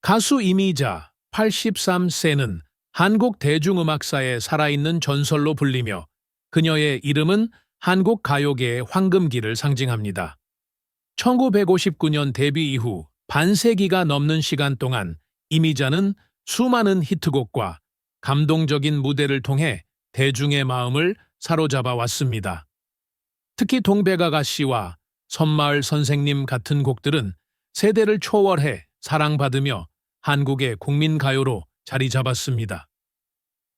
가수 이미자 83세는 한국 대중음악사의 살아있는 전설로 불리며 그녀의 이름은 한국 가요계의 황금기를 상징합니다. 1959년 데뷔 이후 반세기가 넘는 시간 동안 이미자는 수많은 히트곡과 감동적인 무대를 통해 대중의 마음을 사로잡아 왔습니다. 특히 동백아가씨와 섬마을 선생님 같은 곡들은 세대를 초월해 사랑받으며 한국의 국민가요로 자리 잡았습니다.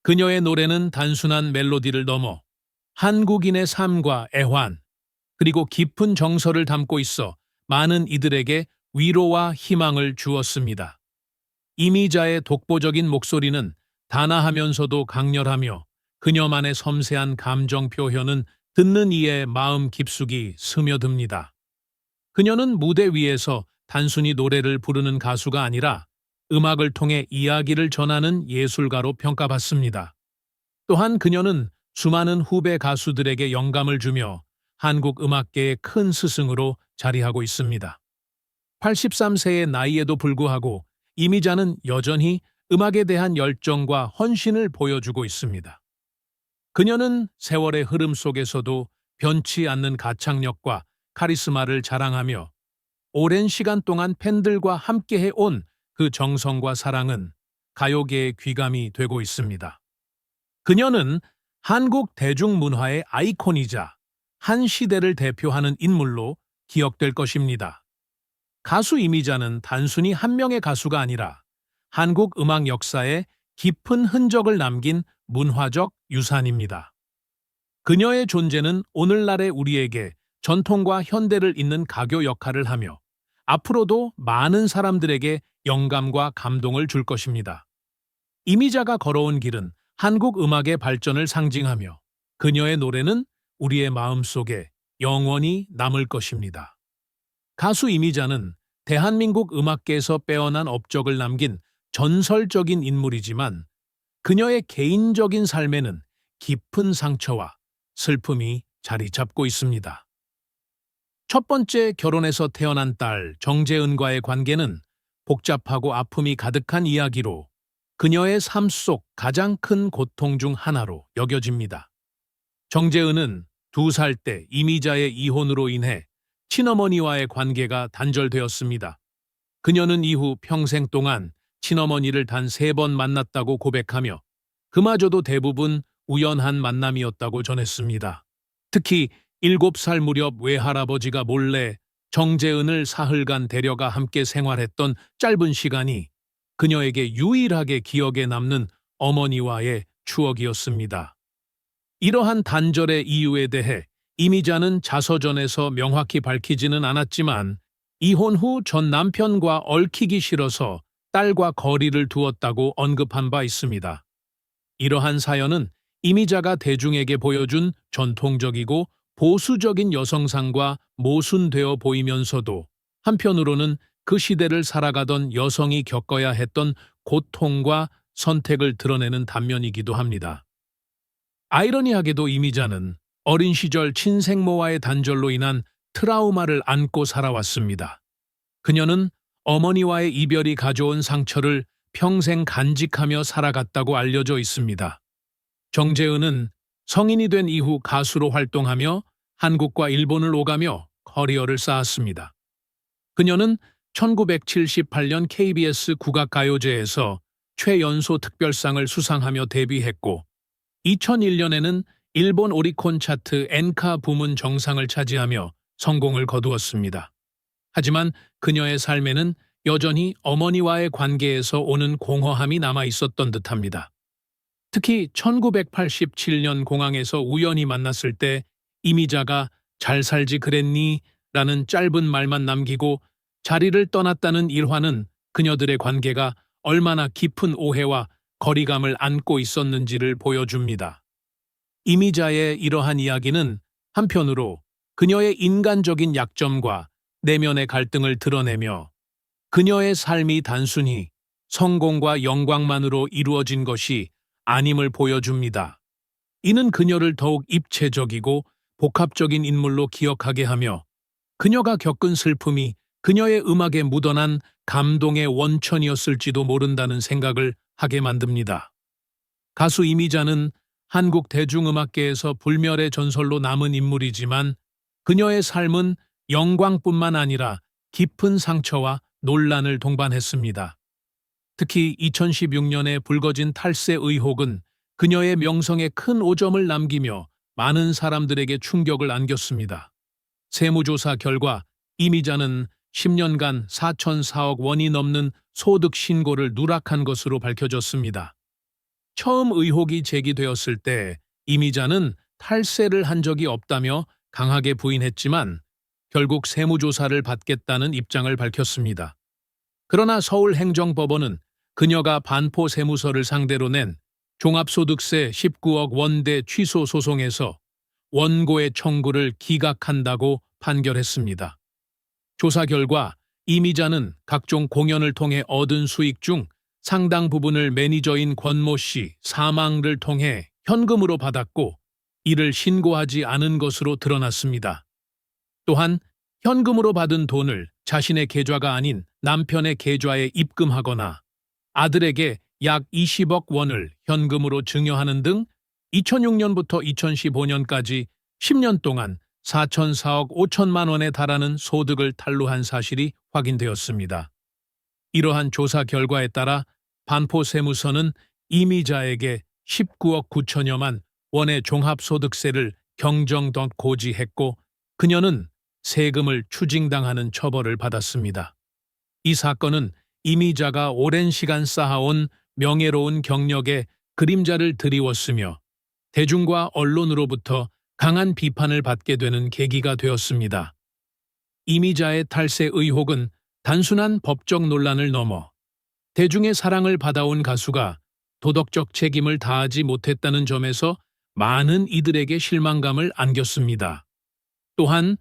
그녀의 노래는 단순한 멜로디를 넘어 한국인의 삶과 애환, 그리고 깊은 정서를 담고 있어 많은 이들에게 위로와 희망을 주었습니다. 이미자의 독보적인 목소리는 단아하면서도 강렬하며 그녀만의 섬세한 감정 표현은 듣는 이의 마음 깊숙이 스며듭니다. 그녀는 무대 위에서 단순히 노래를 부르는 가수가 아니라 음악을 통해 이야기를 전하는 예술가로 평가받습니다. 또한 그녀는 수많은 후배 가수들에게 영감을 주며 한국 음악계의 큰 스승으로 자리하고 있습니다. 83세의 나이에도 불구하고 이미자는 여전히 음악에 대한 열정과 헌신을 보여주고 있습니다. 그녀는 세월의 흐름 속에서도 변치 않는 가창력과 카리스마를 자랑하며 오랜 시간 동안 팬들과 함께해 온 그 정성과 사랑은 가요계의 귀감이 되고 있습니다. 그녀는 한국 대중문화의 아이콘이자 한 시대를 대표하는 인물로 기억될 것입니다. 가수 이미자는 단순히 한 명의 가수가 아니라 한국 음악 역사에 깊은 흔적을 남긴 문화적 유산입니다. 그녀의 존재는 오늘날의 우리에게 전통과 현대를 잇는 가교 역할을 하며 앞으로도 많은 사람들에게 영감과 감동을 줄 것입니다. 이미자가 걸어온 길은 한국 음악의 발전을 상징하며 그녀의 노래는 우리의 마음속에 영원히 남을 것입니다. 가수 이미자는 대한민국 음악계에서 빼어난 업적을 남긴 전설적인 인물이지만 그녀의 개인적인 삶에는 깊은 상처와 슬픔이 자리 잡고 있습니다. 첫 번째 결혼에서 태어난 딸 정재은과의 관계는 복잡하고 아픔이 가득한 이야기로 그녀의 삶 속 가장 큰 고통 중 하나로 여겨집니다. 정재은은 2살 때 이미자의 이혼으로 인해 친어머니와의 관계가 단절되었습니다. 그녀는 이후 평생 동안 친어머니를 단 3번 만났다고 고백하며 그마저도 대부분 우연한 만남이었다고 전했습니다. 특히 7살 무렵 외할아버지가 몰래 정재은을 사흘간 데려가 함께 생활했던 짧은 시간이 그녀에게 유일하게 기억에 남는 어머니와의 추억이었습니다. 이러한 단절의 이유에 대해 이미자는 자서전에서 명확히 밝히지는 않았지만 이혼 후 전 남편과 얽히기 싫어서 딸과 거리를 두었다고 언급한 바 있습니다. 이러한 사연은 이미자가 대중에게 보여준 전통적이고 보수적인 여성상과 모순되어 보이면서도 한편으로는 그 시대를 살아가던 여성이 겪어야 했던 고통과 선택을 드러내는 단면이기도 합니다. 아이러니하게도 이미자는 어린 시절 친생모와의 단절로 인한 트라우마를 안고 살아왔습니다. 그녀는 어머니와의 이별이 가져온 상처를 평생 간직하며 살아갔다고 알려져 있습니다. 정재은은 성인이 된 이후 가수로 활동하며 한국과 일본을 오가며 커리어를 쌓았습니다. 그녀는 1978년 KBS 국악가요제에서 최연소 특별상을 수상하며 데뷔했고 2001년에는 일본 오리콘 차트 엔카 부문 정상을 차지하며 성공을 거두었습니다. 하지만 그녀의 삶에는 여전히 어머니와의 관계에서 오는 공허함이 남아 있었던 듯합니다. 특히 1987년 공항에서 우연히 만났을 때 이미자가 "잘 살지 그랬니?" 라는 짧은 말만 남기고 자리를 떠났다는 일화는 그녀들의 관계가 얼마나 깊은 오해와 거리감을 안고 있었는지를 보여줍니다. 이미자의 이러한 이야기는 한편으로 그녀의 인간적인 약점과 내면의 갈등을 드러내며 그녀의 삶이 단순히 성공과 영광만으로 이루어진 것이 아님을 보여줍니다. 이는 그녀를 더욱 입체적이고 복합적인 인물로 기억하게 하며 그녀가 겪은 슬픔이 그녀의 음악에 묻어난 감동의 원천이었을지도 모른다는 생각을 하게 만듭니다. 가수 이미자는 한국 대중음악계에서 불멸의 전설로 남은 인물이지만 그녀의 삶은 영광뿐만 아니라 깊은 상처와 논란을 동반했습니다. 특히 2016년에 불거진 탈세 의혹은 그녀의 명성에 큰 오점을 남기며 많은 사람들에게 충격을 안겼습니다. 세무조사 결과 이미자는 10년간 4,004억 원이 넘는 소득 신고를 누락한 것으로 밝혀졌습니다. 처음 의혹이 제기되었을 때 이미자는 탈세를 한 적이 없다며 강하게 부인했지만 결국 세무조사를 받겠다는 입장을 밝혔습니다. 그러나 서울행정법원은 그녀가 반포세무서를 상대로 낸 종합소득세 19억 원대 취소 소송에서 원고의 청구를 기각한다고 판결했습니다. 조사 결과 이미자는 각종 공연을 통해 얻은 수익 중 상당 부분을 매니저인 권모 씨 사망을 통해 현금으로 받았고 이를 신고하지 않은 것으로 드러났습니다. 또한 현금으로 받은 돈을 자신의 계좌가 아닌 남편의 계좌에 입금하거나 아들에게 약 20억 원을 현금으로 증여하는 등 2006년부터 2015년까지 10년 동안 4,004억 5천만 원에 달하는 소득을 탈루한 사실이 확인되었습니다. 이러한 조사 결과에 따라 반포세무서는 이미자에게 19억 9천여만 원의 종합소득세를 경정덧 고지했고 그녀는 세금을 추징당하는 처벌을 받았습니다. 이 사건은 이미자가 오랜 시간 쌓아온 명예로운 경력에 그림자를 드리웠으며 대중과 언론으로부터 강한 비판을 받게 되는 계기가 되었습니다. 이미자의 탈세 의혹은 단순한 법적 논란을 넘어 대중의 사랑을 받아온 가수가 도덕적 책임을 다하지 못했다는 점에서 많은 이들에게 실망감을 안겼습니다. 또한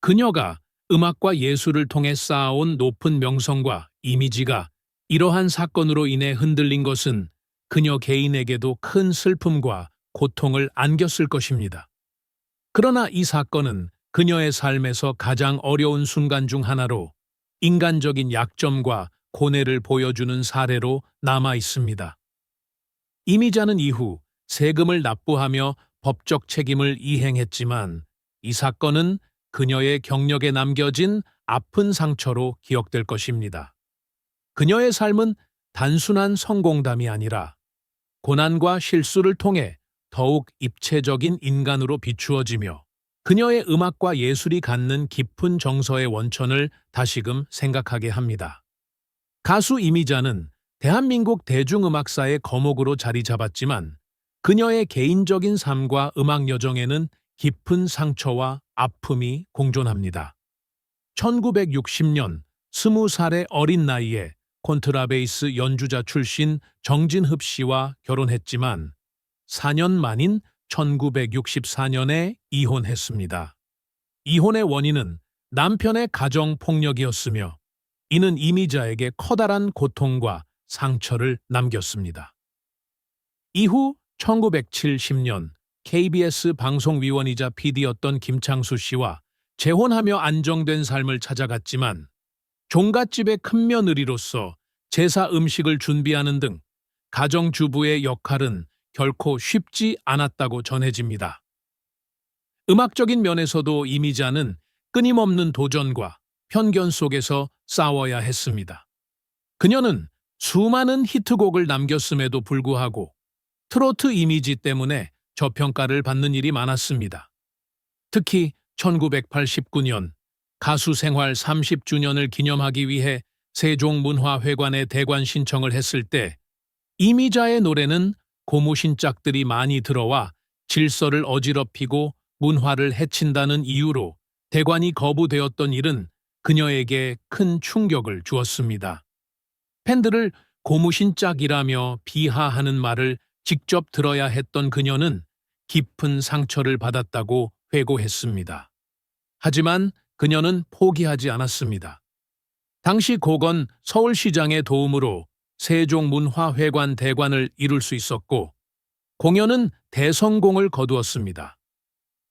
그녀가 음악과 예술을 통해 쌓아온 높은 명성과 이미지가 이러한 사건으로 인해 흔들린 것은 그녀 개인에게도 큰 슬픔과 고통을 안겼을 것입니다. 그러나 이 사건은 그녀의 삶에서 가장 어려운 순간 중 하나로 인간적인 약점과 고뇌를 보여주는 사례로 남아 있습니다. 이미자는 이후 세금을 납부하며 법적 책임을 이행했지만 이 사건은 그녀의 경력에 남겨진 아픈 상처로 기억될 것입니다. 그녀의 삶은 단순한 성공담이 아니라 고난과 실수를 통해 더욱 입체적인 인간으로 비추어지며 그녀의 음악과 예술이 갖는 깊은 정서의 원천을 다시금 생각하게 합니다. 가수 이미자는 대한민국 대중음악사의 거목으로 자리 잡았지만 그녀의 개인적인 삶과 음악 여정에는 깊은 상처와 아픔이 공존합니다. 1960년 20살의 어린 나이에 콘트라베이스 연주자 출신 정진흡 씨와 결혼했지만 4년 만인 1964년에 이혼했습니다. 이혼의 원인은 남편의 가정폭력이었으며 이는 이미자에게 커다란 고통과 상처를 남겼습니다. 이후 1970년 KBS 방송위원이자 PD였던 김창수 씨와 재혼하며 안정된 삶을 찾아갔지만 종갓집의 큰며느리로서 제사 음식을 준비하는 등 가정주부의 역할은 결코 쉽지 않았다고 전해집니다. 음악적인 면에서도 이미자는 끊임없는 도전과 편견 속에서 싸워야 했습니다. 그녀는 수많은 히트곡을 남겼음에도 불구하고 트로트 이미지 때문에 저평가를 받는 일이 많았습니다. 특히 1989년 가수 생활 30주년을 기념하기 위해 세종문화회관에 대관 신청을 했을 때 이미자의 노래는 고무신짝들이 많이 들어와 질서를 어지럽히고 문화를 해친다는 이유로 대관이 거부되었던 일은 그녀에게 큰 충격을 주었습니다. 팬들을 고무신짝이라며 비하하는 말을 직접 들어야 했던 그녀는 깊은 상처를 받았다고 회고했습니다. 하지만 그녀는 포기하지 않았습니다. 당시 고건 서울시장의 도움으로 세종문화회관 대관을 이룰 수 있었고 공연은 대성공을 거두었습니다.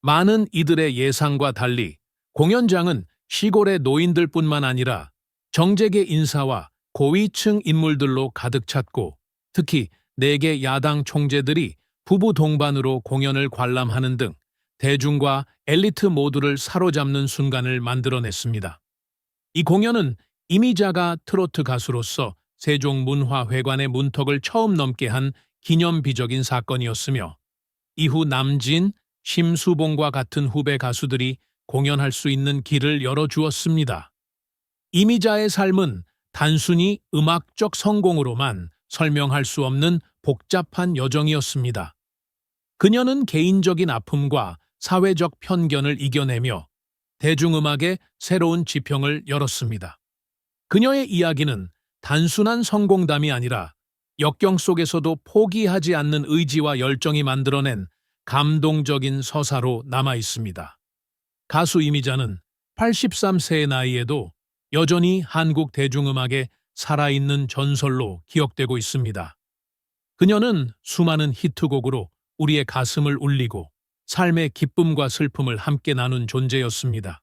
많은 이들의 예상과 달리 공연장은 시골의 노인들뿐만 아니라 정재계 인사와 고위층 인물들로 가득 찼고 특히 4개 야당 총재들이 부부 동반으로 공연을 관람하는 등 대중과 엘리트 모두를 사로잡는 순간을 만들어냈습니다. 이 공연은 이미자가 트로트 가수로서 세종문화회관의 문턱을 처음 넘게 한 기념비적인 사건이었으며 이후 남진, 심수봉과 같은 후배 가수들이 공연할 수 있는 길을 열어주었습니다. 이미자의 삶은 단순히 음악적 성공으로만 설명할 수 없는 복잡한 여정이었습니다. 그녀는 개인적인 아픔과 사회적 편견을 이겨내며 대중음악의 새로운 지평을 열었습니다. 그녀의 이야기는 단순한 성공담이 아니라 역경 속에서도 포기하지 않는 의지와 열정이 만들어낸 감동적인 서사로 남아 있습니다. 가수 이미자는 83세의 나이에도 여전히 한국 대중음악의 살아있는 전설로 기억되고 있습니다. 그녀는 수많은 히트곡으로 우리의 가슴을 울리고 삶의 기쁨과 슬픔을 함께 나눈 존재였습니다.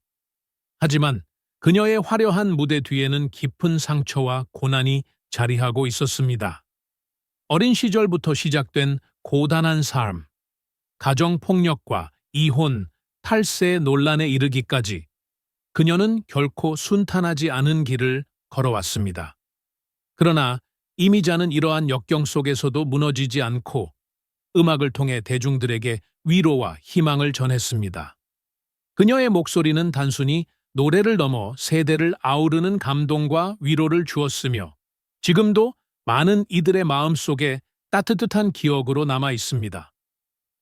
하지만 그녀의 화려한 무대 뒤에는 깊은 상처와 고난이 자리하고 있었습니다. 어린 시절부터 시작된 고단한 삶, 가정폭력과 이혼, 탈세 논란에 이르기까지 그녀는 결코 순탄하지 않은 길을 걸어왔습니다. 그러나 이미자는 이러한 역경 속에서도 무너지지 않고 음악을 통해 대중들에게 위로와 희망을 전했습니다. 그녀의 목소리는 단순히 노래를 넘어 세대를 아우르는 감동과 위로를 주었으며 지금도 많은 이들의 마음속에 따뜻한 기억으로 남아 있습니다.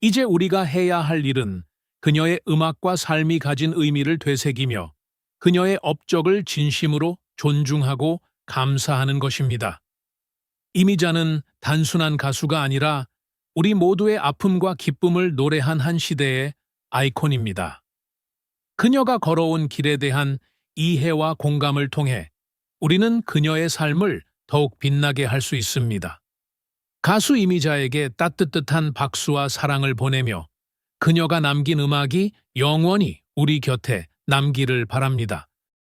이제 우리가 해야 할 일은 그녀의 음악과 삶이 가진 의미를 되새기며 그녀의 업적을 진심으로 존중하고 감사하는 것입니다. 이미자는 단순한 가수가 아니라 우리 모두의 아픔과 기쁨을 노래한 한 시대의 아이콘입니다. 그녀가 걸어온 길에 대한 이해와 공감을 통해 우리는 그녀의 삶을 더욱 빛나게 할 수 있습니다. 가수 이미자에게 따뜻한 박수와 사랑을 보내며 그녀가 남긴 음악이 영원히 우리 곁에 남기를 바랍니다.